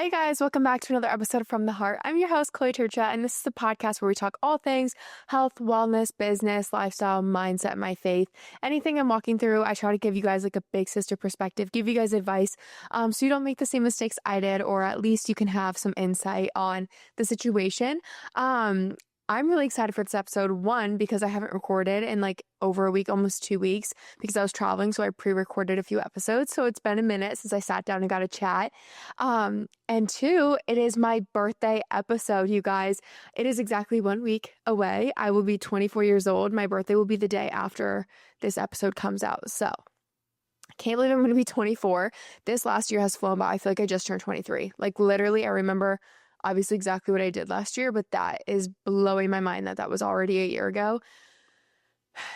Hi guys, welcome back to another episode from the heart. I'm your host, Trca, and this is the podcast where we talk all things health, wellness, business, lifestyle, mindset, and my faith. Anything I'm walking through, I try to give you guys like a big sister perspective, give you guys advice so you don't make the same mistakes I did, or at least you can have some insight on the situation. I'm really excited for this episode, one, because I haven't recorded in like over a week, almost 2 weeks, because I was traveling, so I pre-recorded a few episodes, so it's been a minute since I sat down and got a chat. And two, it is my birthday episode, you guys. It is exactly 1 week away. I will be 24 years old. My birthday will be the day after this episode comes out, so I can't believe I'm going to be 24. This last year has flown by. I feel like I just turned 23. Like literally, I remember obviously exactly what I did last year, but that is blowing my mind that was already a year ago.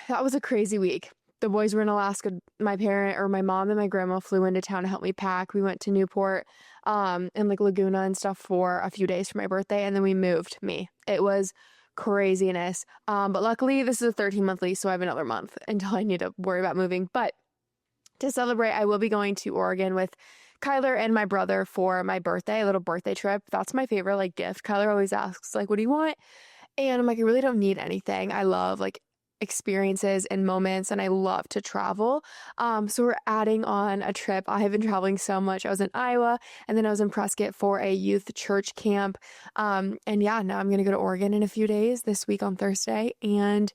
That was a crazy week. The boys were in Alaska. My mom and my grandma flew into town to help me pack. We went to Newport, and like Laguna and stuff for a few days for my birthday. And then we moved me. It was craziness. But luckily this is a 13-month lease, so I have another month until I need to worry about moving. But to celebrate, I will be going to Oregon with Kyler and my brother for my birthday, a little birthday trip. That's my favorite like gift. Kyler always asks like, what do you want? And I'm like, I really don't need anything. I love like experiences and moments, and I love to travel. So we're adding on a trip. I have been traveling so much. I was in Iowa, and then I was in Prescott for a youth church camp. And yeah, now I'm going to go to Oregon in a few days, this week on Thursday, and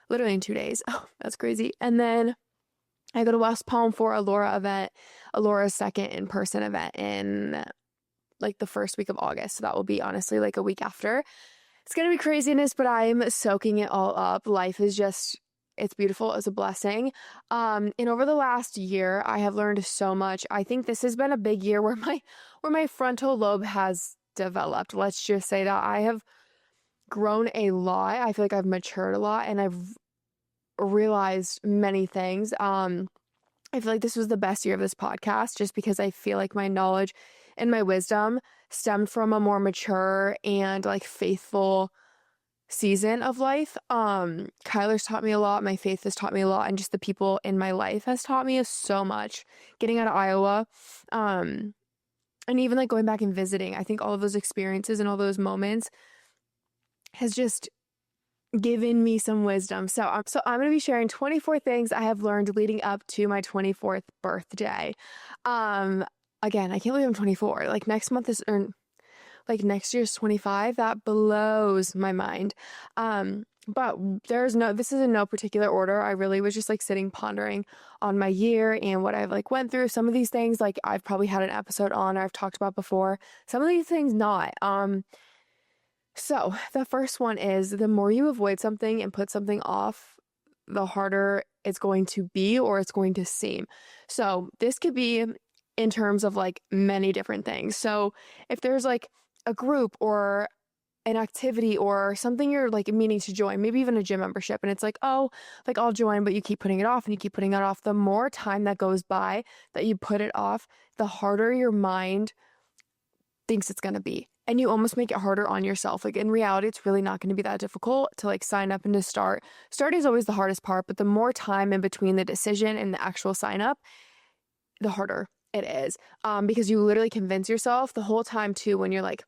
literally in 2 days. Oh, that's crazy. And then I go to West Palm for a Laura's second in-person event in like the first week of August. So that will be honestly like a week after. It's going to be craziness, but I'm soaking it all up. Life is just, it's beautiful. It's a blessing. And over the last year, I have learned so much. I think this has been a big year where my frontal lobe has developed. Let's just say that I have grown a lot. I feel like I've matured a lot, and I've realized many things. I feel like this was the best year of this podcast just because I feel like my knowledge and my wisdom stemmed from a more mature and like faithful season of life. Kyler's taught me a lot. My faith has taught me a lot, and just the people in my life has taught me so much. Getting out of Iowa, and even like going back and visiting, I think all of those experiences and all those moments has just given me some wisdom. So I'm going to be sharing 24 things I have learned leading up to my 24th birthday. Again, I can't believe I'm 24. Like next month is, or like next year's 25. That blows my mind. But this is in no particular order. I really was just like sitting pondering on my year and what I've like went through. Some of these things like I've probably had an episode on, or I've talked about before. Some of these things not. So the first one is, the more you avoid something and put something off, the harder it's going to be, or it's going to seem. So this could be in terms of like many different things. So if there's like a group or an activity or something you're like meaning to join, maybe even a gym membership, and it's like, oh, like I'll join, but you keep putting it off and you keep putting it off. The more time that goes by that you put it off, the harder your mind thinks it's going to be. And you almost make it harder on yourself. Like in reality, it's really not going to be that difficult to like sign up and to start. Starting is always the hardest part, but the more time in between the decision and the actual sign up, the harder it is. Because you literally convince yourself the whole time too, when you're like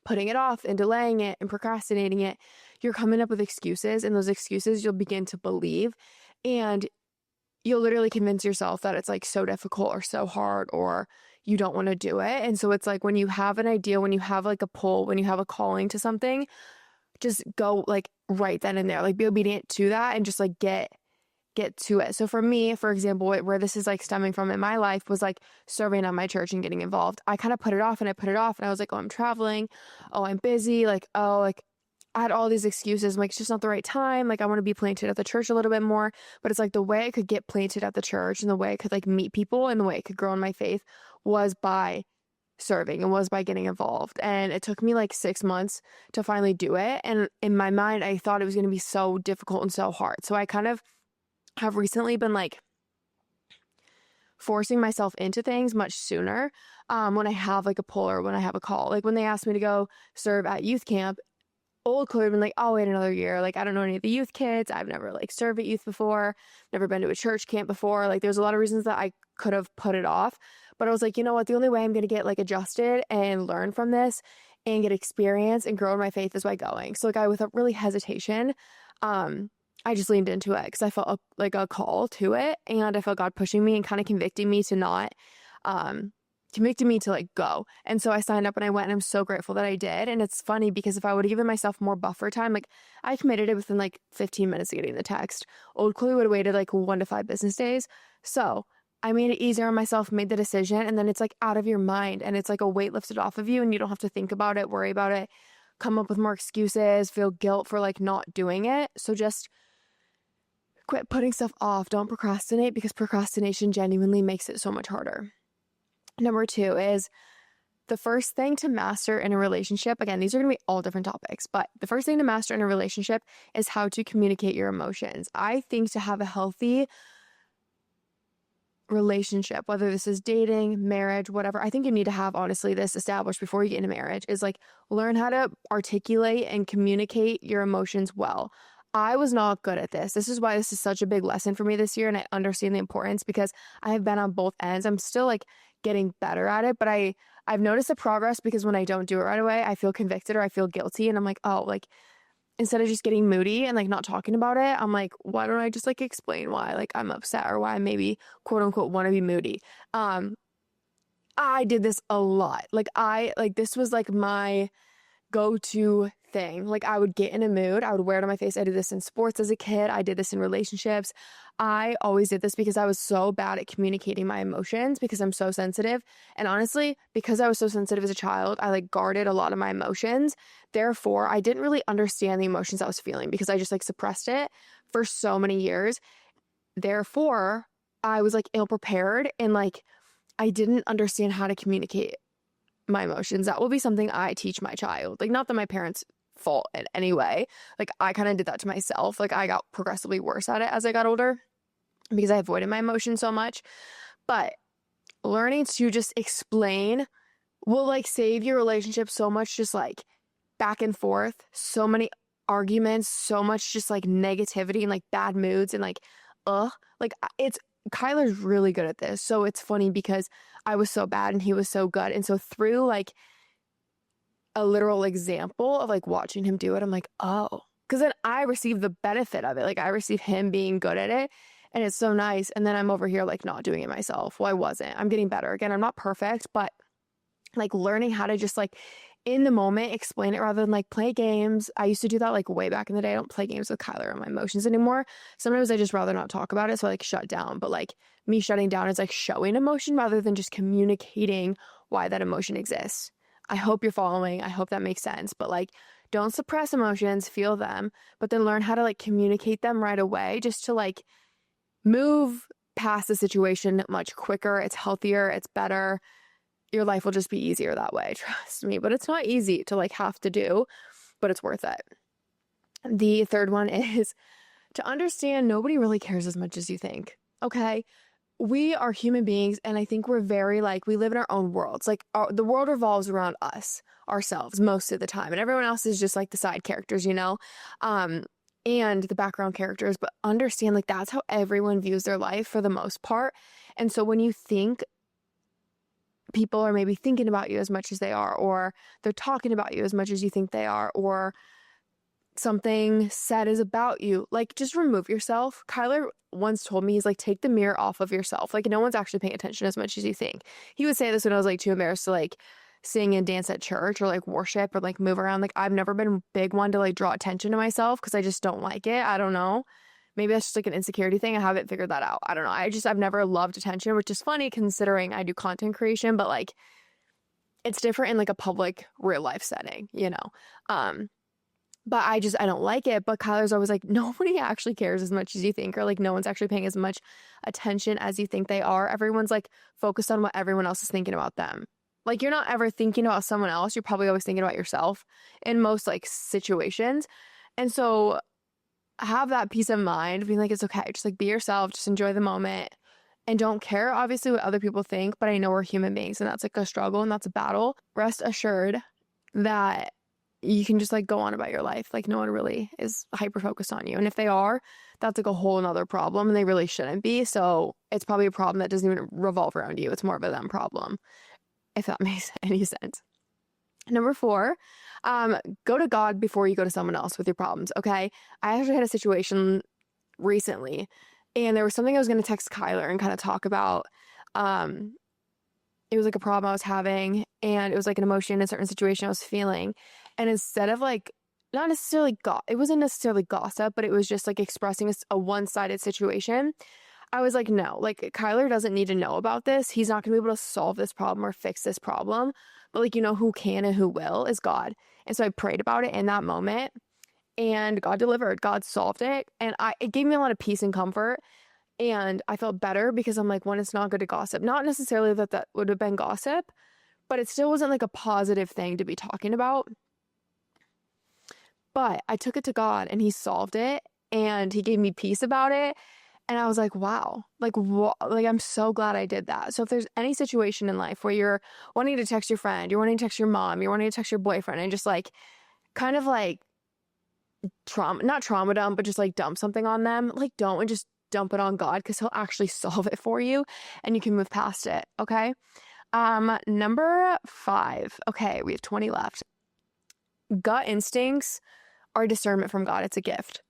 putting it off and delaying it and procrastinating it, you're coming up with excuses, and those excuses you'll begin to believe, and you'll literally convince yourself that it's like so difficult or so hard, or you don't want to do it. And so it's like when you have an idea, when you have like a pull, when you have a calling to something, just go like right then and there, like be obedient to that and just like get to it. So for me, for example, where this is like stemming from in my life was like serving at my church and getting involved. I kind of put it off and I was like, oh, I'm traveling. Oh, I'm busy. Like, oh, like I had all these excuses. I'm like, it's just not the right time. Like I want to be planted at the church a little bit more, but it's like the way I could get planted at the church and the way I could like meet people and the way I could grow in my faith was by serving and was by getting involved. And it took me like 6 months to finally do it. And in my mind, I thought it was going to be so difficult and so hard. So I kind of have recently been like forcing myself into things much sooner when I have like a pull or when I have a call. Like when they asked me to go serve at youth camp, old Chloe had been like, I'll wait another year. Like, I don't know any of the youth kids. I've never like served at youth before, never been to a church camp before. Like there's a lot of reasons that I could have put it off. But I was like, you know what? The only way I'm going to get like adjusted and learn from this and get experience and grow in my faith is by going. So like without really hesitation, I just leaned into it because I felt like a call to it, and I felt God pushing me and kind of convicting me to not, convicting me to like go. And so I signed up and I went, and I'm so grateful that I did. And it's funny because if I would have given myself more buffer time, like I committed it within like 15 minutes of getting the text. Old Chloe would have waited like 1 to 5 business days. So I made it easier on myself, made the decision, and then it's like out of your mind and it's like a weight lifted off of you and you don't have to think about it, worry about it, come up with more excuses, feel guilt for like not doing it. So just quit putting stuff off. Don't procrastinate, because procrastination genuinely makes it so much harder. Number 2 is the first thing to master in a relationship. Again, these are going to be all different topics, but the first thing to master in a relationship is how to communicate your emotions. I think to have a healthy relationship, whether this is dating, marriage, whatever, I think you need to have, honestly, this established before you get into marriage, is like learn how to articulate and communicate your emotions well. I was not good at this. This is why this is such a big lesson for me this year, and I understand the importance because I have been on both ends. I'm still like getting better at it, but I've noticed the progress because when I don't do it right away, I feel convicted or I feel guilty, and I'm like, oh, like instead of just getting moody and like not talking about it, I'm like, why don't I just like explain why like I'm upset or why I maybe quote unquote want to be moody. I did this a lot. This was like my go-to thing. Like I would get in a mood, I would wear it on my face. I did this in sports as a kid. I did this in relationships. I always did this because I was so bad at communicating my emotions because I'm so sensitive. And honestly, because I was so sensitive as a child, I like guarded a lot of my emotions. Therefore, I didn't really understand the emotions I was feeling because I just like suppressed it for so many years. Therefore, I was like ill prepared and like I didn't understand how to communicate my emotions. That will be something I teach my child. Like, not that my parents' fault in any way. Like, I kind of did that to myself. Like, I got progressively worse at it as I got older because I avoided my emotions so much. But learning to just explain will like save your relationship so much, just like back and forth, so many arguments, so much just like negativity and like bad moods and like, it's Kyler's really good at this. So it's funny because I was so bad and he was so good. And so through like a literal example of like watching him do it, I'm like, oh, because then I receive the benefit of it. Like I receive him being good at it. And it's so nice. And then I'm over here like not doing it myself. Well, I wasn't. I'm getting better. Again, I'm not perfect, but like learning how to just like in the moment explain it rather than like play games. I used to do that like way back in the day. I don't play games with Kyler on my emotions anymore. Sometimes I just rather not talk about it. So I like shut down. But like me shutting down is like showing emotion rather than just communicating why that emotion exists. I hope you're following. I hope that makes sense. But like don't suppress emotions, feel them, but then learn how to like communicate them right away just to like move past the situation much quicker. It's healthier. It's better. Your life will just be easier that way. Trust me. But it's not easy to like have to do, but it's worth it. The third one is to understand nobody really cares as much as you think. Okay. We are human beings. And I think we're very like, we live in our own worlds. Like the world revolves around us, ourselves most of the time. And everyone else is just like the side characters, you know? And the background characters, but understand like that's how everyone views their life for the most part. And so when you think people are maybe thinking about you as much as they are, or they're talking about you as much as you think they are, or something said is about you, like just remove yourself. Kyler once told me, he's like, take the mirror off of yourself. Like no one's actually paying attention as much as you think. He would say this when I was like too embarrassed to like sing and dance at church or like worship or like move around. Like I've never been a big one to like draw attention to myself because I just don't like it. I don't know. Maybe that's just like an insecurity thing. I haven't figured that out. I don't know. I've never loved attention, which is funny considering I do content creation, but like it's different in like a public real life setting, you know? But I don't like it. But Kyler's always like, nobody actually cares as much as you think, or like no one's actually paying as much attention as you think they are. Everyone's like focused on what everyone else is thinking about them. Like you're not ever thinking about someone else. You're probably always thinking about yourself in most like situations. And so have that peace of mind, being like, it's okay. Just like be yourself, just enjoy the moment and don't care obviously what other people think. But I know we're human beings and that's like a struggle and that's a battle. Rest assured that you can just like go on about your life. Like no one really is hyper focused on you. And if they are, that's like a whole nother problem and they really shouldn't be. So it's probably a problem that doesn't even revolve around you. It's more of a them problem, if that makes any sense. Number 4, go to God before you go to someone else with your problems. Okay. I actually had a situation recently and there was something I was going to text Kyler and kind of talk about. It was like a problem I was having and it was like an emotion in a certain situation I was feeling. And instead of like, not necessarily, it wasn't necessarily gossip, but it was just like expressing a one-sided situation. I was like, no, like Kyler doesn't need to know about this. He's not going to be able to solve this problem or fix this problem. But like, who can and who will is God. And so I prayed about it in that moment and God delivered. God solved it. And it gave me a lot of peace and comfort. And I felt better because I'm like, one, it's not good to gossip. Not necessarily that would have been gossip, but it still wasn't like a positive thing to be talking about. But I took it to God and he solved it and he gave me peace about it. And I was like, wow, like I'm so glad I did that. So if there's any situation in life where you're wanting to text your friend, you're wanting to text your mom, you're wanting to text your boyfriend and just like kind of like not trauma dump, but just like dump something on them, like don't, and just dump it on God because he'll actually solve it for you and you can move past it. Okay. Number 5. Okay. We have 20 left. Gut instincts are discernment from God. It's a gift.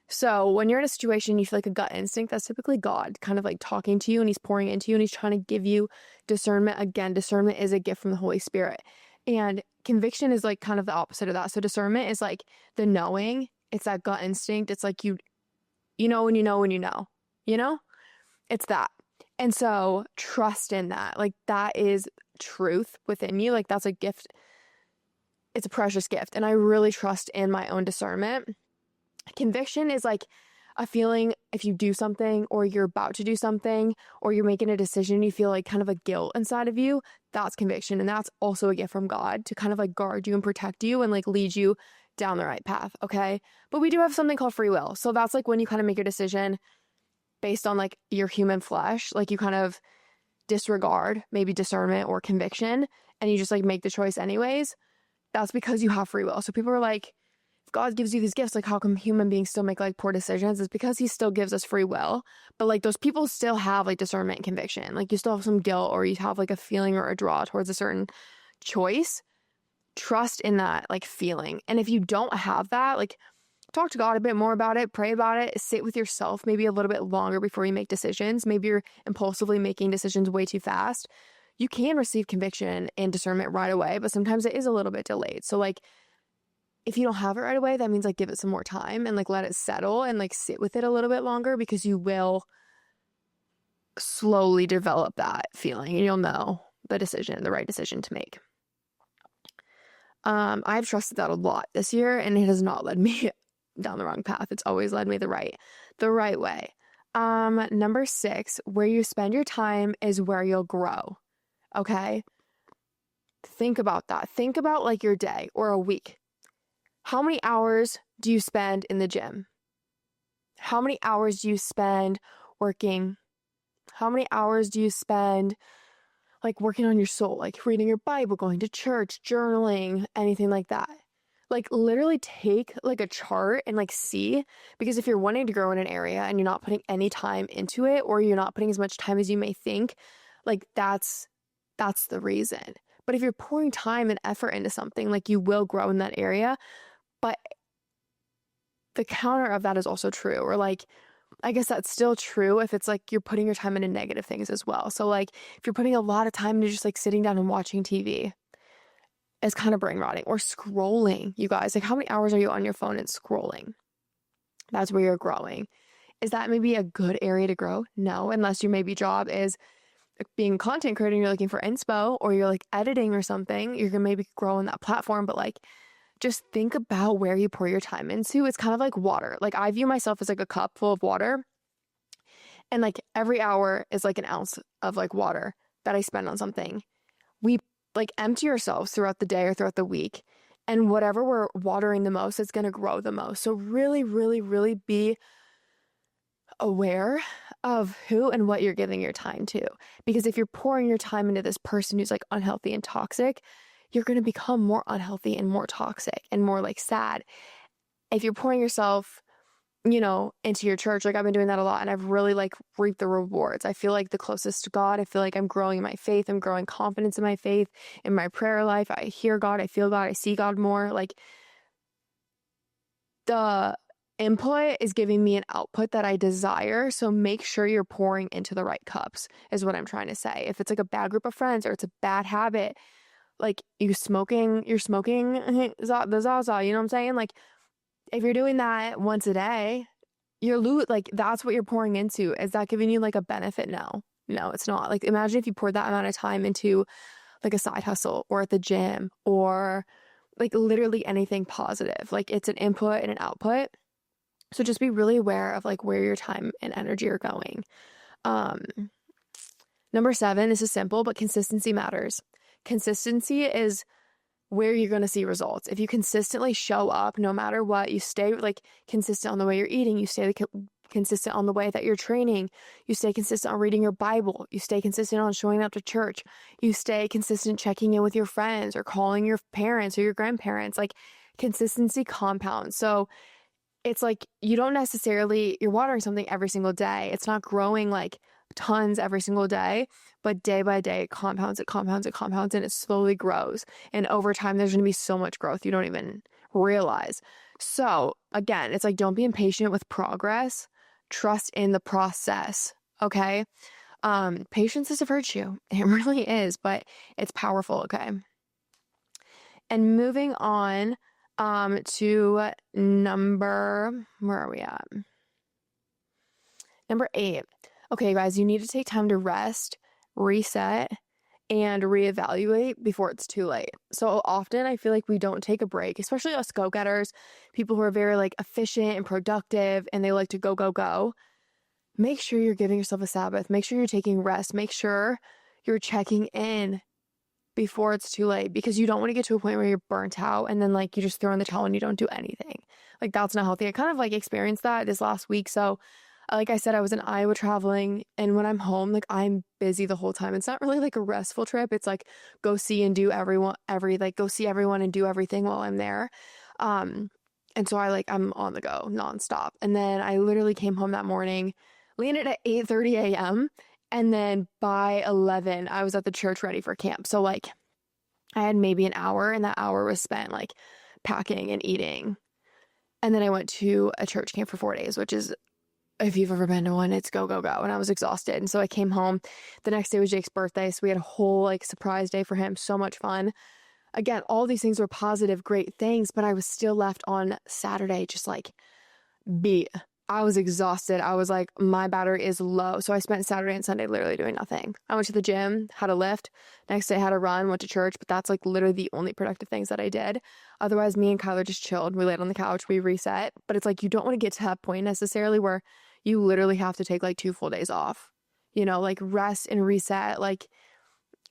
So when you're in a situation, you feel like a gut instinct, that's typically God kind of like talking to you and he's pouring into you and he's trying to give you discernment. Again, discernment is a gift from the Holy Spirit and conviction is like kind of the opposite of that. So discernment is like the knowing. It's that gut instinct. It's like you know when you know when you know. It's that. And so trust in that. Like that is truth within you. Like that's a gift. It's a precious gift. And I really trust in my own discernment. Conviction is like a feeling if you do something or you're about to do something or you're making a decision, you feel like kind of a guilt inside of you. That's conviction. And that's also a gift from God to kind of like guard you and protect you and like lead you down the right path. Okay. But we do have something called free will. So that's like when you kind of make a decision based on like your human flesh, like you kind of disregard maybe discernment or conviction and you just like make the choice anyways. That's because you have free will. So people are like, if God gives you these gifts, like how come human beings still make like poor decisions? It's because he still gives us free will. But like those people still have like discernment and conviction. Like you still have some guilt or you have like a feeling or a draw towards a certain choice. Trust in that like feeling. And if you don't have that, like talk to God a bit more about it, pray about it, sit with yourself maybe a little bit longer before you make decisions. Maybe you're impulsively making decisions way too fast. You can receive conviction and discernment right away, but sometimes it is a little bit delayed. So like if you don't have it right away, that means like give it some more time and like let it settle and like sit with it a little bit longer because you will slowly develop that feeling and you'll know the right decision to make. I've trusted that a lot this year and it has not led me down the wrong path. It's always led me the right way. Number 6, where you spend your time is where you'll grow. Okay. Think about that. Think about like your day or a week. How many hours do you spend in the gym? How many hours do you spend working? How many hours do you spend like working on your soul, like reading your Bible, going to church, journaling, anything like that? Like literally take like a chart and like see, because if you're wanting to grow in an area and you're not putting any time into it or you're not putting as much time as you may think, like that's the reason. But if you're pouring time and effort into something, like you will grow in that area. But the counter of that is also true, or like, I guess that's still true if it's like you're putting your time into negative things as well. So like if you're putting a lot of time into just like sitting down and watching TV, it's kind of brain rotting. Or scrolling, you guys, like how many hours are you on your phone and scrolling? That's where you're growing. Is that maybe a good area to grow? No, unless your maybe job is being a content creator and you're looking for inspo or you're like editing or something, you're gonna maybe grow on that platform. But like just think about where you pour your time into. It's kind of like water. Like I view myself as like a cup full of water. And like every hour is like an ounce of like water that I spend on something. We like empty ourselves throughout the day or throughout the week. And whatever we're watering the most, it's going to grow the most. So really, really, really be aware of who and what you're giving your time to. Because if you're pouring your time into this person who's like unhealthy and toxic, you're going to become more unhealthy and more toxic and more like sad. If you're pouring yourself, into your church, like I've been doing that a lot and I've really like reaped the rewards. I feel like the closest to God. I feel like I'm growing in my faith. I'm growing confidence in my faith, in my prayer life. I hear God. I feel God. I see God more. Like the input is giving me an output that I desire. So make sure you're pouring into the right cups is what I'm trying to say. If it's like a bad group of friends or it's a bad habit, like you're smoking the Zaza, you know what I'm saying? Like if you're doing that once a day, like that's what you're pouring into. Is that giving you like a benefit? No, it's not. Like imagine if you poured that amount of time into like a side hustle or at the gym or like literally anything positive. Like it's an input and an output. So just be really aware of like where your time and energy are going. Um, Number 7, this is simple, but consistency matters. Consistency is where you're going to see results. If you consistently show up, no matter what, you stay like consistent on the way you're eating, you stay consistent on the way that you're training, you stay consistent on reading your Bible, you stay consistent on showing up to church, you stay consistent checking in with your friends or calling your parents or your grandparents, like consistency compounds. So it's like you're watering something every single day. It's not growing like tons every single day, but day by day it compounds, and it slowly grows. And over time, there's going to be so much growth you don't even realize. So again, it's like, don't be impatient with progress. Trust in the process. Okay. Patience is a virtue. It really is, but it's powerful. Okay. And moving on, to where are we at? Number 8. Okay, guys, you need to take time to rest, reset, and reevaluate before it's too late. So often I feel like we don't take a break, especially us go-getters, people who are very like efficient and productive and they like to go, go, go. Make sure you're giving yourself a Sabbath. Make sure you're taking rest. Make sure you're checking in before it's too late, because you don't want to get to a point where you're burnt out and then like you just throw in the towel and you don't do anything. Like that's not healthy. I kind of like experienced that this last week. So like I said, I was in Iowa traveling, and when I'm home, like I'm busy the whole time. It's not really like a restful trip. It's like go see and do go see everyone and do everything while I'm there. And so I'm on the go nonstop. And then I literally came home that morning, landed at 8:30 a.m. And then by 11, I was at the church ready for camp. So like I had maybe an hour, and that hour was spent like packing and eating. And then I went to a church camp for 4 days, which is, if you've ever been to one, it's go, go, go. And I was exhausted. And so I came home. The next day was Jake's birthday. So we had a whole like surprise day for him. So much fun. Again, all these things were positive, great things, but I was still left on Saturday just like beat. I was exhausted. I was like, my battery is low. So I spent Saturday and Sunday literally doing nothing. I went to the gym, had a lift. Next day, had a run, went to church. But that's like literally the only productive things that I did. Otherwise, me and Kyler just chilled. We laid on the couch. We reset. But it's like, you don't want to get to that point necessarily where you literally have to take like 2 full days off. Like rest and reset like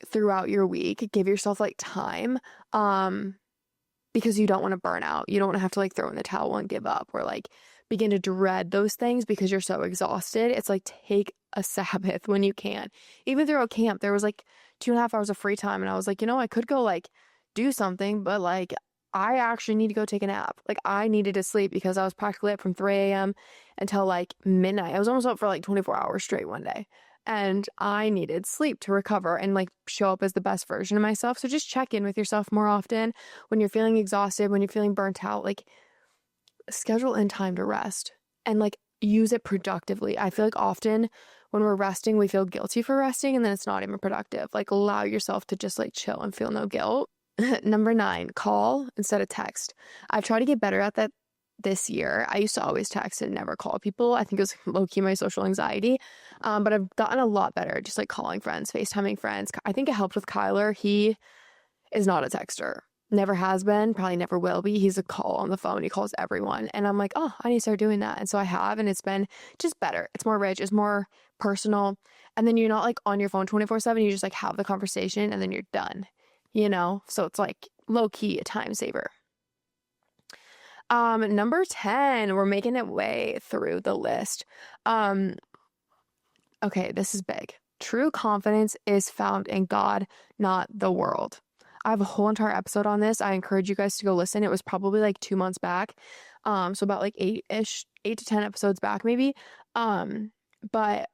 throughout your week. Give yourself like time. Because you don't want to burn out. You don't want to have to like throw in the towel and give up, or like begin to dread those things because you're so exhausted. It's like, take a Sabbath when you can. Even throughout camp, there was like 2.5 hours of free time. And I was like, I could go like do something, but like I actually need to go take a nap. Like I needed to sleep because I was practically up from 3 a.m. until like midnight. I was almost up for like 24 hours straight one day. And I needed sleep to recover and like show up as the best version of myself. So just check in with yourself more often when you're feeling exhausted, when you're feeling burnt out. Like schedule in time to rest and like use it productively. I feel like often when we're resting, we feel guilty for resting, and then it's not even productive. Like allow yourself to just like chill and feel no guilt. Number 9, call instead of text. I've tried to get better at that this year. I used to always text and never call people. I think it was low-key my social anxiety. But I've gotten a lot better at just like calling friends, FaceTiming friends. I think it helped with Kyler. He is not a texter. Never has been, probably never will be. He's a call on the phone. He calls everyone. And I'm like, oh, I need to start doing that. And so I have, and it's been just better. It's more rich. It's more personal. And then you're not like on your phone 24/7. You just like have the conversation and then you're done, So it's like low key a time saver. Number 10, we're making it way through the list. Okay, this is big. True confidence is found in God, not the world. I have a whole entire episode on this. I encourage you guys to go listen. It was probably like 2 months back. So about like 8 to 10 episodes back, maybe. But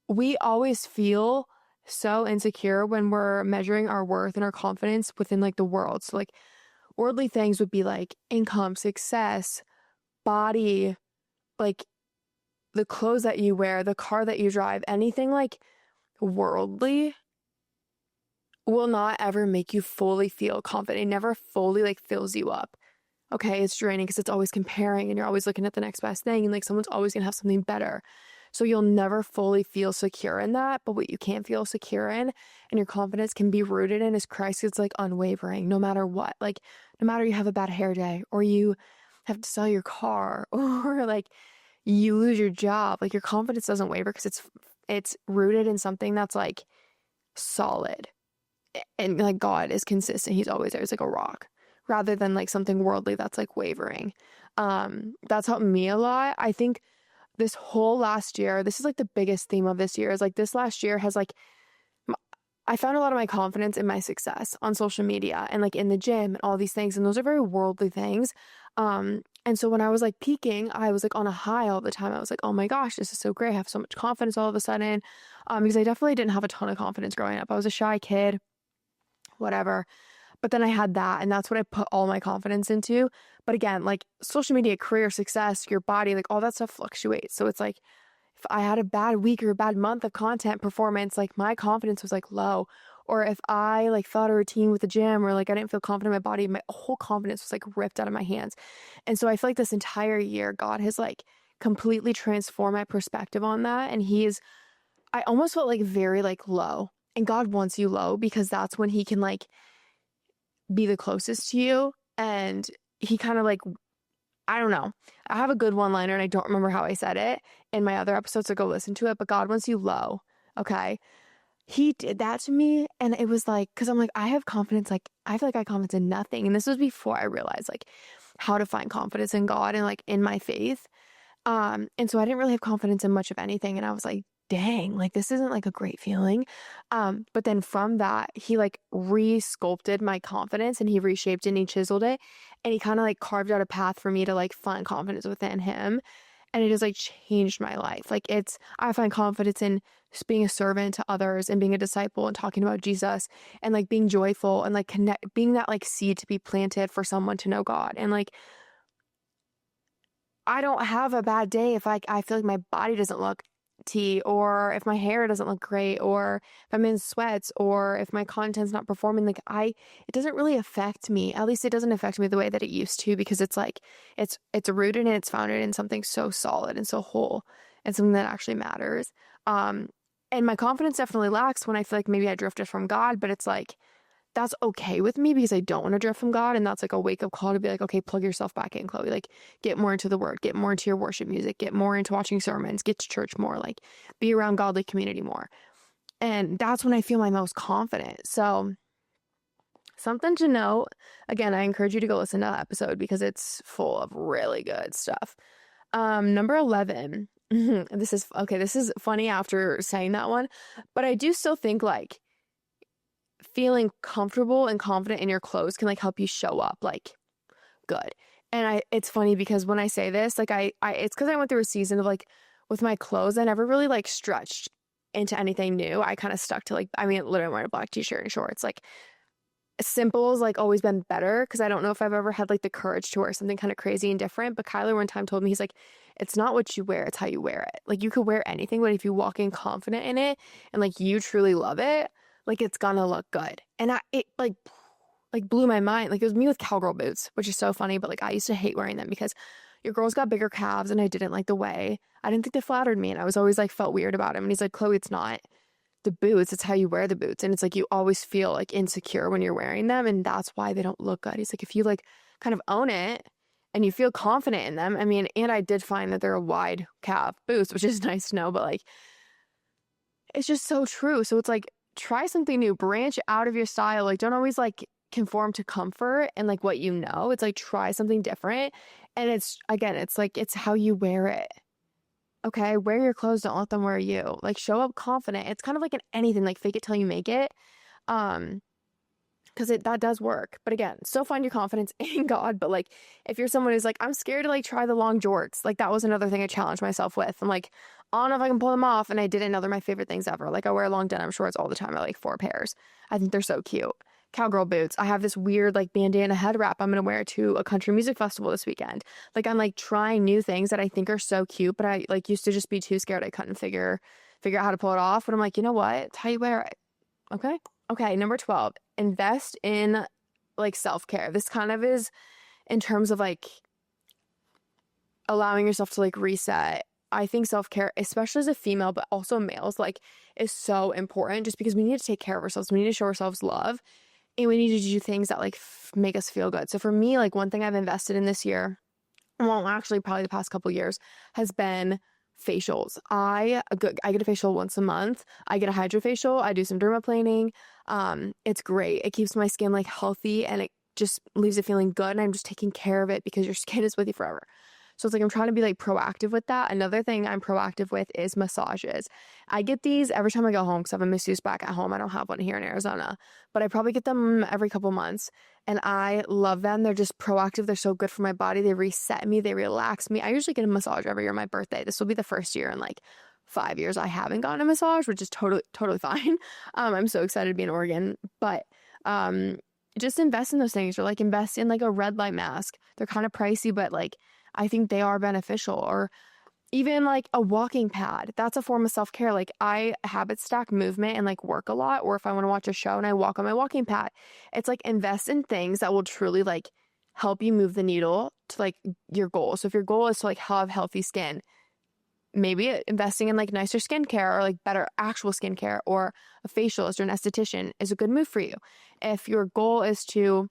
we always feel so insecure when we're measuring our worth and our confidence within like the world. So like worldly things would be like income, success, body, like the clothes that you wear, the car that you drive, anything like worldly will not ever make you fully feel confident. It never fully like fills you up. Okay, it's draining because it's always comparing and you're always looking at the next best thing and like someone's always gonna have something better. So you'll never fully feel secure in that. But what you can feel secure in and your confidence can be rooted in is Christ is like unwavering no matter what. Like no matter you have a bad hair day or you have to sell your car or like you lose your job, like your confidence doesn't waver because it's rooted in something that's like solid. And like God is consistent. He's always there. It's like a rock rather than like something worldly that's like wavering. That's helped me a lot. I think this whole last year, this is like the biggest theme of this year is like this last year has like, I found a lot of my confidence in my success on social media and like in the gym and all these things. And those are very worldly things. And so when I was like peaking, I was like on a high all the time. I was like, oh my gosh, this is so great. I have so much confidence all of a sudden. Because I definitely didn't have a ton of confidence growing up. I was a shy kid, whatever. But then I had that, and that's what I put all my confidence into. But again, like social media, career, success, your body, like all that stuff fluctuates. So it's like if I had a bad week or a bad month of content performance, like my confidence was like low. Or if I like fell out of routine with the gym or like I didn't feel confident in my body, my whole confidence was like ripped out of my hands. And so I feel like this entire year, God has like completely transformed my perspective on that. And I almost felt like very like low. And God wants you low because that's when he can like be the closest to you. And he kind of like, I don't know. I have a good one liner and I don't remember how I said it in my other episodes, so go listen to it. But God wants you low. Okay. He did that to me. And it was like, cause I'm like, I have confidence. Like, I feel like I have confidence in nothing. And this was before I realized like how to find confidence in God and like in my faith. And so I didn't really have confidence in much of anything. And I was like, dang, like this isn't like a great feeling. But then from that, he like re-sculpted my confidence and he reshaped it and he chiseled it. And he kind of like carved out a path for me to like find confidence within him. And it has like changed my life. Like I find confidence in just being a servant to others and being a disciple and talking about Jesus and like being joyful and like being that like seed to be planted for someone to know God. And like, I don't have a bad day if I feel like my body doesn't look tea or if my hair doesn't look great or if I'm in sweats or if my content's not performing. Like it doesn't really affect me. At least it doesn't affect me the way that it used to because it's like it's rooted and it's founded in something so solid and so whole and something that actually matters. And my confidence definitely lacks when I feel like maybe I drifted from God, but it's like that's okay with me because I don't want to drift from God. And that's like a wake up call to be like, okay, plug yourself back in, Chloe. Like get more into the word, get more into your worship music, get more into watching sermons, get to church more, like be around godly community more. And that's when I feel my most confident. So something to note, again, I encourage you to go listen to that episode because it's full of really good stuff. Number 11, this is funny after saying that one, but I do still think like, feeling comfortable and confident in your clothes can like help you show up like good. And it's funny because when I say this, like it's because I went through a season of like with my clothes, I never really like stretched into anything new. I kind of stuck to like, I mean, literally wearing a black t-shirt and shorts. Like simple's like always been better because I don't know if I've ever had like the courage to wear something kind of crazy and different. But Kyler one time told me, he's like, it's not what you wear, it's how you wear it. Like you could wear anything, but if you walk in confident in it and like you truly love it, like it's gonna look good. And it like blew my mind. Like it was me with cowgirl boots, which is so funny, but like I used to hate wearing them because your girl's got bigger calves and I didn't like the way. I didn't think they flattered me and I was always like felt weird about him. And he's like, Chloe, it's not the boots, it's how you wear the boots. And it's like you always feel like insecure when you're wearing them, and that's why they don't look good. He's like, if you like kind of own it and you feel confident in them. I mean, and I did find that they're a wide calf boots, which is nice to know, but like it's just so true. So it's like try something new, branch out of your style. Like don't always like conform to comfort and like what you know. It's like try something different. And it's again, it's like it's how you wear it. Okay, wear your clothes, don't let them wear you. Like show up confident. It's kind of like in anything, like fake it till you make it. because that does work. But again, still find your confidence in God. But like, if you're someone who's like, I'm scared to like try the long jorts, like that was another thing I challenged myself with. I'm like, I don't know if I can pull them off. And I didn't know they're my favorite things ever. Like I wear long denim shorts all the time. I like 4 pairs. I think they're so cute. Cowgirl boots. I have this weird like bandana head wrap I'm going to wear to a country music festival this weekend. Like I'm like trying new things that I think are so cute, but I like used to just be too scared. I couldn't figure out how to pull it off. But I'm like, you know what? It's how you wear it. Okay. Okay. Number 12, invest in like self-care. This kind of is in terms of like allowing yourself to like reset. I think self-care, especially as a female, but also males, like is so important just because we need to take care of ourselves. We need to show ourselves love and we need to do things that like make us feel good. So for me, like one thing I've invested in this year, well, actually probably the past couple years, has been facials. I get a facial once a month. I get a hydrofacial. I do some dermaplaning. It's great. It keeps my skin like healthy and it just leaves it feeling good. And I'm just taking care of it because your skin is with you forever. So it's like I'm trying to be like proactive with that. Another thing I'm proactive with is massages. I get these every time I go home because I have a masseuse back at home. I don't have one here in Arizona, but I probably get them every couple months and I love them. They're just proactive. They're so good for my body. They reset me. They relax me. I usually get a massage every year on my birthday. This will be the first year in like 5 years I haven't gotten a massage, which is totally fine. I'm so excited to be in Oregon, but just invest in those things or like invest in like a red light mask. They're kind of pricey, but like I think they are beneficial. Or even like a walking pad. That's a form of self-care. Like I habit stack movement and like work a lot. Or if I want to watch a show and I walk on my walking pad, it's like invest in things that will truly like help you move the needle to like your goal. So if your goal is to like have healthy skin, maybe investing in like nicer skincare or like better actual skincare or a facialist or an esthetician is a good move for you. If your goal is to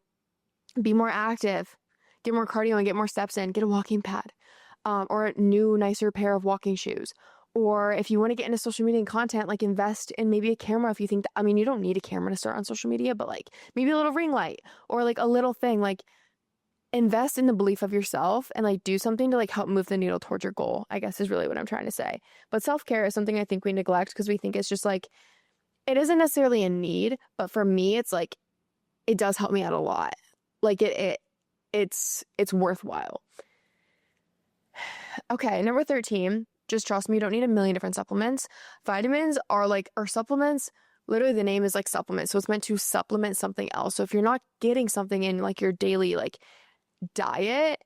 be more active, get more cardio and get more steps in, get a walking pad, or a new, nicer pair of walking shoes. Or if you want to get into social media and content, like invest in maybe a camera if you think that, I mean, you don't need a camera to start on social media, but like maybe a little ring light or like a little thing, like invest in the belief of yourself and like do something to like help move the needle towards your goal, I guess is really what I'm trying to say. But self-care is something I think we neglect because we think it's just like, it isn't necessarily a need, but for me, it's like, it does help me out a lot. Like it's worthwhile. Okay, number 13, just trust me, you don't need a million different supplements. Vitamins are supplements, literally the name is like supplement. So it's meant to supplement something else. So if you're not getting something in like your daily like diet,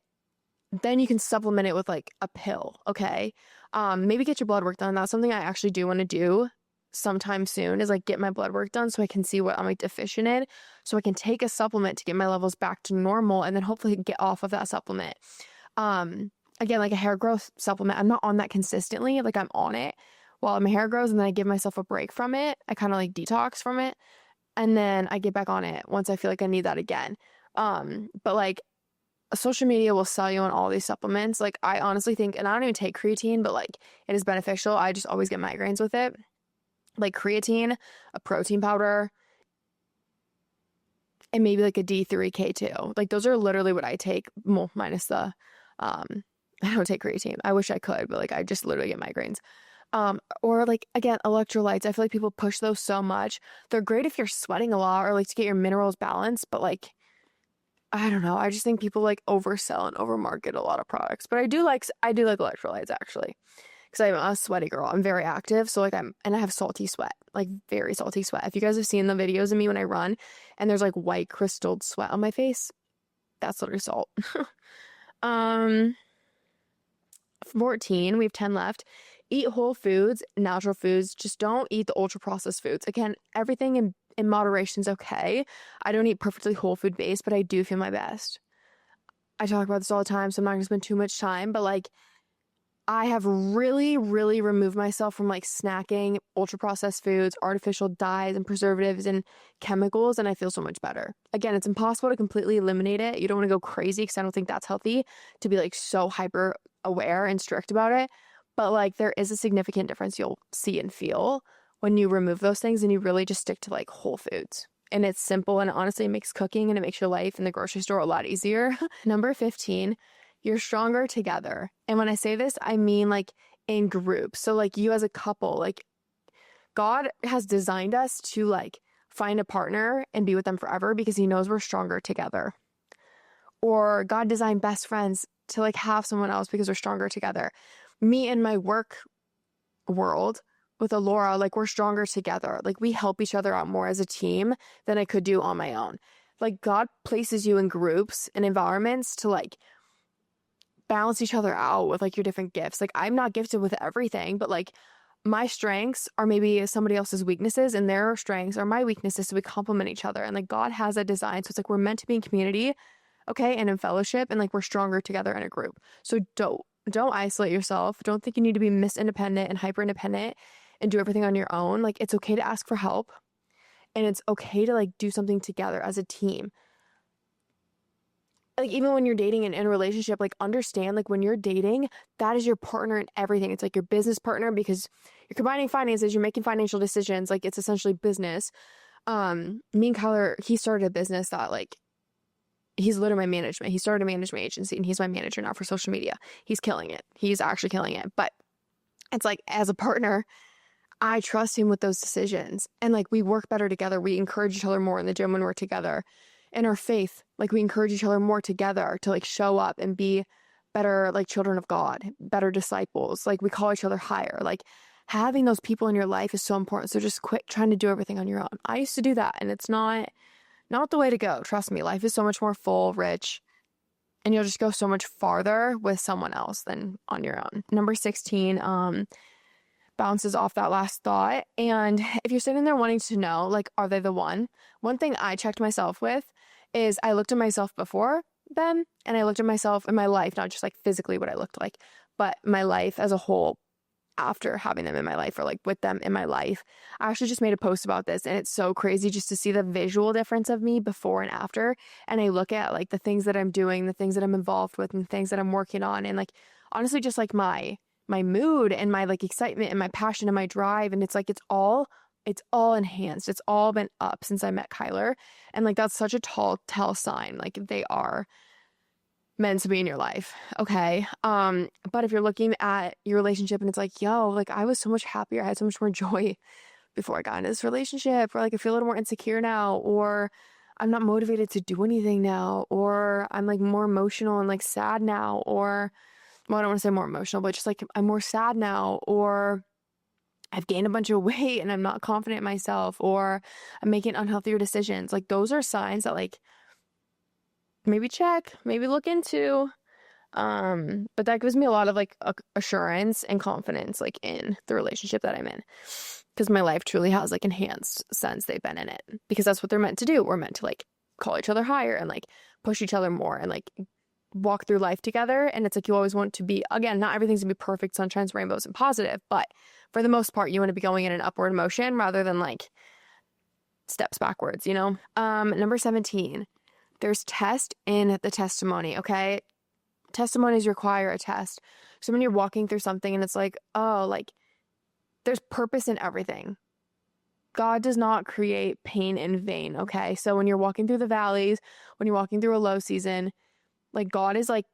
then you can supplement it with like a pill, okay? Maybe get your blood work done. That's something I actually do want to do sometime soon is like get my blood work done so I can see what I'm like deficient in so I can take a supplement to get my levels back to normal and then hopefully get off of that supplement. Again, like a hair growth supplement, I'm not on that consistently. Like I'm on it while my hair grows and then I give myself a break from it. I kind of like detox from it and then I get back on it once I feel like I need that again. But like social media will sell you on all these supplements. Like I honestly think, and I don't even take creatine, but like it is beneficial. I just always get migraines with it. Like creatine, a protein powder, and maybe like a D3K2. Like those are literally what I take, well, minus the, I don't take creatine. I wish I could, but like I just literally get migraines. Or like, again, electrolytes. I feel like people push those so much. They're great if you're sweating a lot or like to get your minerals balanced, but like, I don't know. I just think people like oversell and overmarket a lot of products. But I do like electrolytes actually. Because I'm a sweaty girl. I'm very active. So like and I have salty sweat, like very salty sweat. If you guys have seen the videos of me when I run and there's like white crystalled sweat on my face, that's literally salt. 14, we have 10 left. Eat whole foods, natural foods. Just don't eat the ultra processed foods. Again, everything in moderation is okay. I don't eat perfectly whole food based, but I do feel my best. I talk about this all the time, so I'm not going to spend too much time, but like I have really, really removed myself from like snacking, ultra processed foods, artificial dyes and preservatives and chemicals, and I feel so much better. Again, it's impossible to completely eliminate it. You don't want to go crazy because I don't think that's healthy to be like so hyper aware and strict about it. But like there is a significant difference you'll see and feel when you remove those things and you really just stick to like whole foods. And it's simple and honestly it makes cooking and it makes your life in the grocery store a lot easier. Number 15, you're stronger together. And when I say this, I mean like in groups. So like you as a couple, like God has designed us to like find a partner and be with them forever because he knows we're stronger together. Or God designed best friends to like have someone else because we're stronger together. Me and my work world with Alora, like we're stronger together. Like we help each other out more as a team than I could do on my own. Like God places you in groups and environments to like balance each other out with like your different gifts. Like I'm not gifted with everything, but like my strengths are maybe somebody else's weaknesses and their strengths are my weaknesses. So we complement each other. And like God has a design. So it's like we're meant to be in community, okay, and in fellowship, and like we're stronger together in a group. So don't isolate yourself. Don't think you need to be Miss Independent and hyper independent and do everything on your own. Like it's okay to ask for help, and it's okay to like do something together as a team. Like even when you're dating and in a relationship, like understand like when you're dating, that is your partner in everything. It's like your business partner because you're combining finances, you're making financial decisions. Like it's essentially business. Me and Kyler, he started a business that like he's literally my management. He started a management agency and he's my manager now for social media. He's killing it. He's actually killing it. But it's like as a partner, I trust him with those decisions. And like we work better together. We encourage each other more in the gym when we're together. In our faith, like we encourage each other more together to like show up and be better like children of God, better disciples. Like we call each other higher. Like having those people in your life is so important. So just quit trying to do everything on your own. I used to do that and it's not the way to go. Trust me, life is so much more full, rich, and you'll just go so much farther with someone else than on your own. Number 16, bounces off that last thought. And if you're sitting there wanting to know, like, are they the one? One thing I checked myself with is I looked at myself before them and I looked at myself in my life, not just like physically what I looked like, but my life as a whole after having them in my life or like with them in my life. I actually just made a post about this and it's so crazy just to see the visual difference of me before and after. And I look at like the things that I'm doing, the things that I'm involved with and the things that I'm working on. And like, honestly, just like my mood and my like excitement and my passion and my drive. And it's like, it's all enhanced. It's all been up since I met Kyler. And like, that's such a tell sign. Like they are meant to be in your life. Okay. But if you're looking at your relationship and it's like, yo, like I was so much happier. I had so much more joy before I got into this relationship, or like I feel a little more insecure now, or I'm not motivated to do anything now, or I'm like more emotional and like sad now, or well, I don't want to say more emotional, but just like I'm more sad now, or I've gained a bunch of weight and I'm not confident in myself, or I'm making unhealthier decisions. Like those are signs that like maybe check, maybe look into. But that gives me a lot of like assurance and confidence like in the relationship that I'm in. Because my life truly has like enhanced since they've been in it. Because that's what they're meant to do. We're meant to like call each other higher and like push each other more and like walk through life together. And it's like you always want to be, again, not everything's gonna be perfect, sunshines, rainbows, and positive, but for the most part, you want to be going in an upward motion rather than like steps backwards, you know? Number 17, there's test in the testimony, okay? Testimonies require a test. So when you're walking through something and it's like, oh, like there's purpose in everything. God does not create pain in vain, okay? So when you're walking through the valleys, when you're walking through a low season, like God is like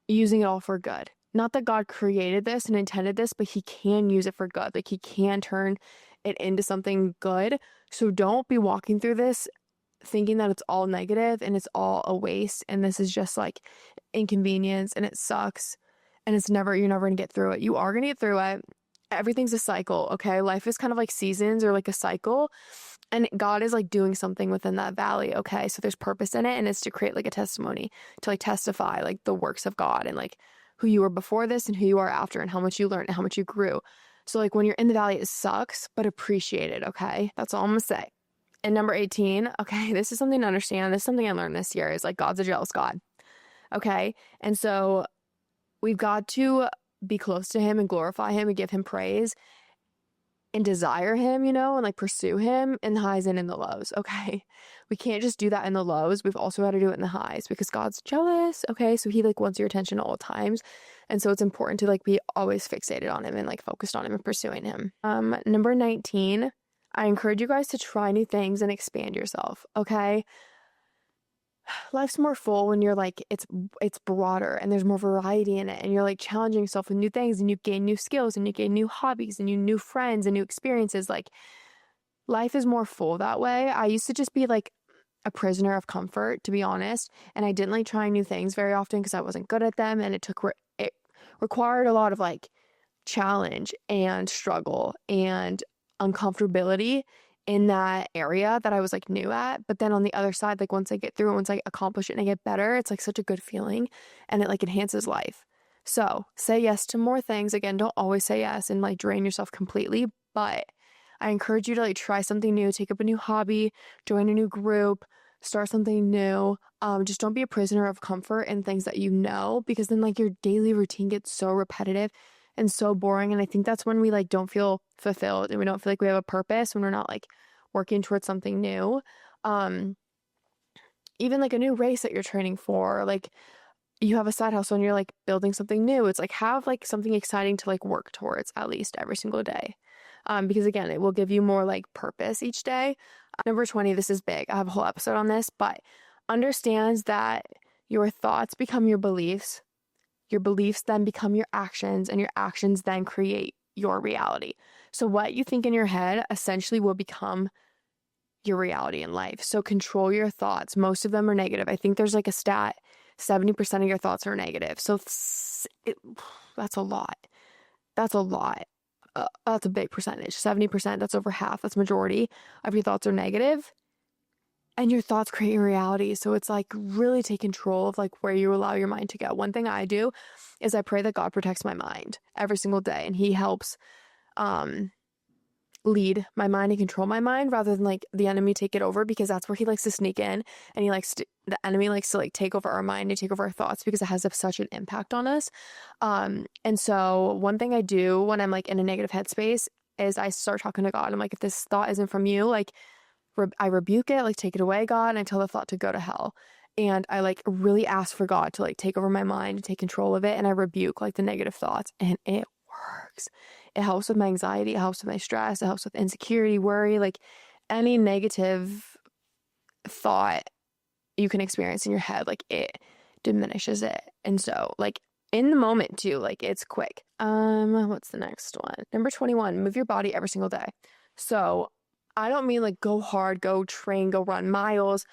using it all for good. Not that God created this and intended this, but he can use it for good. Like he can turn it into something good. So don't be walking through this thinking that it's all negative and it's all a waste and this is just like inconvenience and it sucks and you're never gonna get through it. You are gonna get through it. Everything's a cycle, okay? Life is kind of like seasons or like a cycle, and God is like doing something within that valley, okay? So there's purpose in it, and it's to create like a testimony, to like testify like the works of God and like who you were before this and who you are after and how much you learned and how much you grew. So like when you're in the valley, it sucks, but appreciate it, okay? That's all I'm gonna say. And number 18, okay, this is something to understand. This is something I learned this year is like God's a jealous God, okay? And so we've got to be close to him and glorify him and give him praise and desire him, you know, and like pursue him in the highs and in the lows, okay? We can't just do that in the lows. We've also got to do it in the highs because God's jealous, okay? So he like wants your attention at all times. And so it's important to like be always fixated on him and like focused on him and pursuing him. Number 19, I encourage you guys to try new things and expand yourself, okay? Life's more full when you're like, it's broader and there's more variety in it and you're like challenging yourself with new things and you gain new skills and you gain new hobbies and you new friends and new experiences. Like life is more full that way. I used to just be like a prisoner of comfort, to be honest. And I didn't like trying new things very often because I wasn't good at them. And it required a lot of like challenge and struggle and uncomfortability in that area that I was like new at. But then on the other side, like once I get through it, once I accomplish it and I get better, it's like such a good feeling and it like enhances life. So say yes to more things. Again, don't always say yes and like drain yourself completely, but I encourage you to like try something new, take up a new hobby, join a new group, start something new. Just don't be a prisoner of comfort and things that you know, because then like your daily routine gets so repetitive and so boring. And I think that's when we like don't feel fulfilled and we don't feel like we have a purpose when we're not like working towards something new. Um, Even like a new race that you're training for, like you have a side hustle and you're like building something new. It's like have like something exciting to like work towards at least every single day. Because again, it will give you more like purpose each day. Number 20, this is big. I have a whole episode on this, but understands that your thoughts become your beliefs then become your actions, and your actions then create your reality. So what you think in your head essentially will become your reality in life. So control your thoughts. Most of them are negative. I think there's like a stat, 70% of your thoughts are negative. So that's a lot. That's a lot. That's a big percentage. 70%, that's over half. That's majority of your thoughts are negative. And your thoughts create your reality. So it's like really take control of like where you allow your mind to go. One thing I do is I pray that God protects my mind every single day. And he helps lead my mind and control my mind rather than like the enemy take it over, because that's where he likes to sneak in, and the enemy likes to like take over our mind and take over our thoughts because it has such an impact on us. And so one thing I do when I'm like in a negative headspace is I start talking to God. I'm like, if this thought isn't from you, like I rebuke it, like take it away, God, and I tell the thought to go to hell. And I like really ask for God to like take over my mind and take control of it. And I rebuke like the negative thoughts, and it works. It helps with my anxiety. It helps with my stress. It helps with insecurity, worry, like any negative thought you can experience in your head, like it diminishes it. And so like in the moment too, like it's quick. What's the next one? Number 21, move your body every single day. So I don't mean like go hard, go train, go run miles,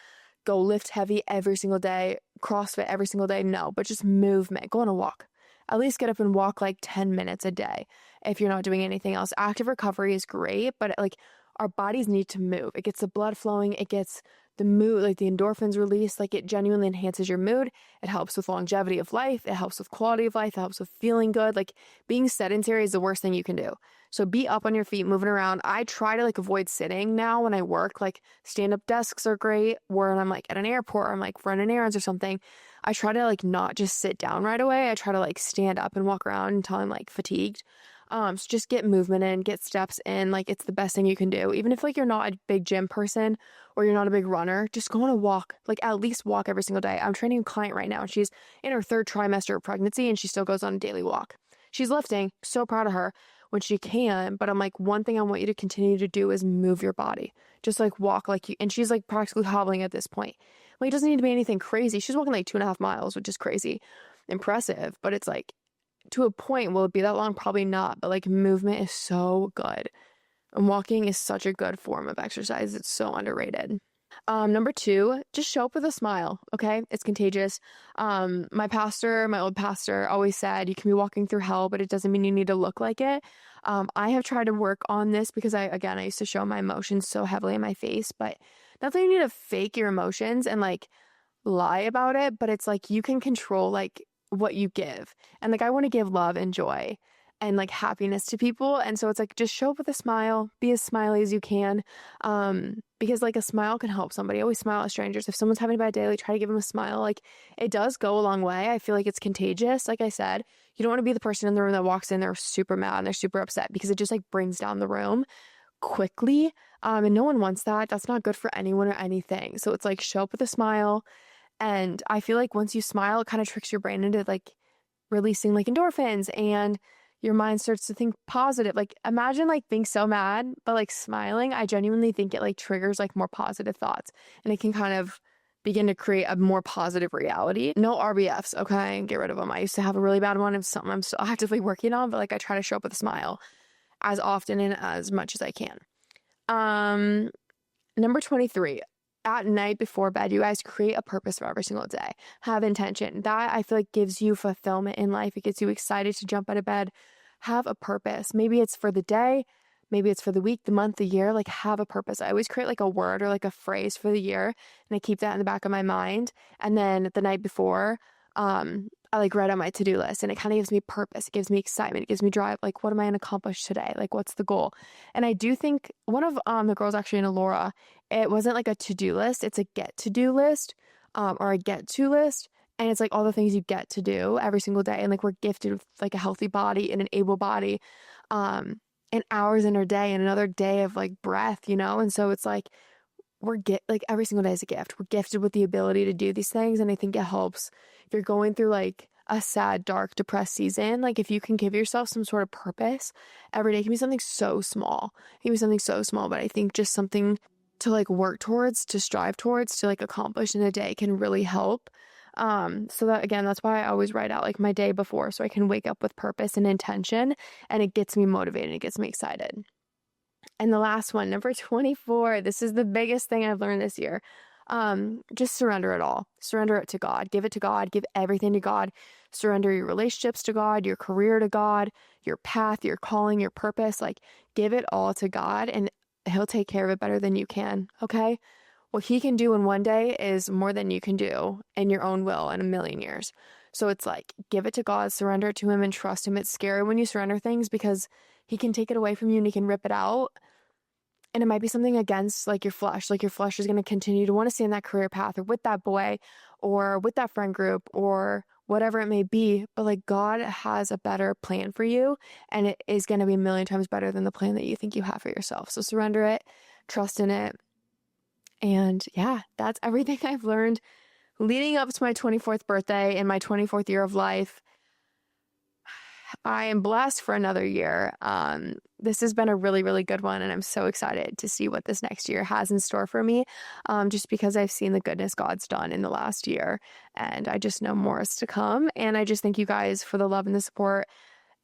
go lift heavy every single day, CrossFit every single day. No, but just movement. Go on a walk. At least get up and walk like 10 minutes a day if you're not doing anything else. Active recovery is great, but like our bodies need to move. It gets the blood flowing. It gets the mood, like the endorphins released. Like it genuinely enhances your mood. It helps with longevity of life. It helps with quality of life. It helps with feeling good. Like being sedentary is the worst thing you can do. So be up on your feet, moving around. I try to like avoid sitting now when I work. Like stand-up desks are great. When I'm like at an airport or I'm like running errands or something, I try to like not just sit down right away. I try to like stand up and walk around until I'm like fatigued. So just get movement in, get steps in. Like it's the best thing you can do. Even if like you're not a big gym person or you're not a big runner, just go on a walk, like at least walk every single day. I'm training a client right now and she's in her 3rd trimester of pregnancy and she still goes on a daily walk. She's lifting, so proud of her when she can, but I'm like, one thing I want you to continue to do is move your body. Just like walk like you, and she's like practically hobbling at this point. Like it doesn't need to be anything crazy. She's walking like 2.5 miles, which is crazy impressive, but it's like to a point, will it be that long? Probably not, but like movement is so good. And walking is such a good form of exercise. It's so underrated. Number 2, just show up with a smile. Okay. It's contagious. My old pastor always said, you can be walking through hell, but it doesn't mean you need to look like it. I have tried to work on this because I used to show my emotions so heavily in my face, but not that you need to fake your emotions and like lie about it, but it's like you can control like what you give. And like I want to give love and joy and like happiness to people. And so it's like just show up with a smile, be as smiley as you can. Because like a smile can help somebody. Always smile at strangers. If someone's having a bad day, like try to give them a smile. Like it does go a long way. I feel like it's contagious. Like I said, you don't want to be the person in the room that walks in, they're super mad and they're super upset, because it just like brings down the room quickly. And no one wants that. That's not good for anyone or anything. So it's like show up with a smile. And I feel like once you smile, it kind of tricks your brain into like releasing like endorphins, and your mind starts to think positive. Like imagine like being so mad, but like smiling. I genuinely think it like triggers like more positive thoughts, and it can kind of begin to create a more positive reality. No RBFs, okay? Get rid of them. I used to have a really bad one. It's something I'm still actively working on, but like I try to show up with a smile as often and as much as I can. Um, Number 23. At night before bed, you guys create a purpose for every single day. Have intention. That I feel like gives you fulfillment in life. It gets you excited to jump out of bed. Have a purpose. Maybe it's for the day, maybe it's for the week, the month, the year. Like, have a purpose. I always create like a word or like a phrase for the year, and I keep that in the back of my mind. And then the night before, I like write on my to-do list, and it kind of gives me purpose. It gives me excitement. It gives me drive. Like, what am I going to accomplish today? Like, what's the goal? And I do think one of the girls actually in Alora, it wasn't like a to-do list. It's a get-to-do list, or a get-to list. And it's like all the things you get to do every single day. And like, we're gifted with like a healthy body and an able body, and hours in our day and another day of like breath, you know? And so it's like, like every single day is a gift. We're gifted with the ability to do these things. And I think it helps if you're going through like a sad, dark, depressed season. Like, if you can give yourself some sort of purpose every day, it can be something so small. It can be something so small, but I think just something to like work towards, to strive towards, to like accomplish in a day can really help. So that, again, that's why I always write out like my day before, so I can wake up with purpose and intention, and it gets me motivated. It gets me excited. And the last one, number 24, this is the biggest thing I've learned this year. Just surrender it all. Surrender it to God. Give it to God. Give everything to God. Surrender your relationships to God, your career to God, your path, your calling, your purpose. Like, give it all to God, and He'll take care of it better than you can. Okay? What He can do in one day is more than you can do in your own will in a million years. So it's like, give it to God, surrender it to Him, and trust Him. It's scary when you surrender things because He can take it away from you and He can rip it out. And it might be something against like your flesh. Like, your flesh is going to continue to want to stay in that career path or with that boy or with that friend group or whatever it may be. But like, God has a better plan for you, and it is going to be a million times better than the plan that you think you have for yourself. So surrender it, trust in it. And yeah, that's everything I've learned leading up to my 24th birthday and my 24th year of life. I am blessed for another year. This has been a really, really good one, and I'm so excited to see what this next year has in store for me, just because I've seen the goodness God's done in the last year, and I just know more is to come. And I just thank you guys for the love and the support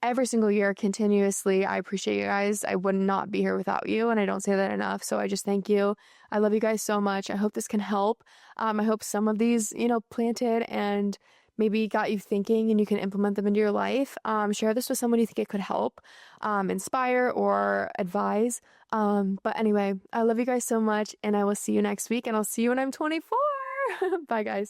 every single year continuously. I appreciate you guys. I would not be here without you, and I don't say that enough. So I just thank you. I love you guys so much. I hope this can help. I hope some of these, planted and maybe got you thinking, and you can implement them into your life. Share this with someone you think it could help, inspire or advise. But anyway, I love you guys so much, and I will see you next week, and I'll see you when I'm 24. Bye, guys.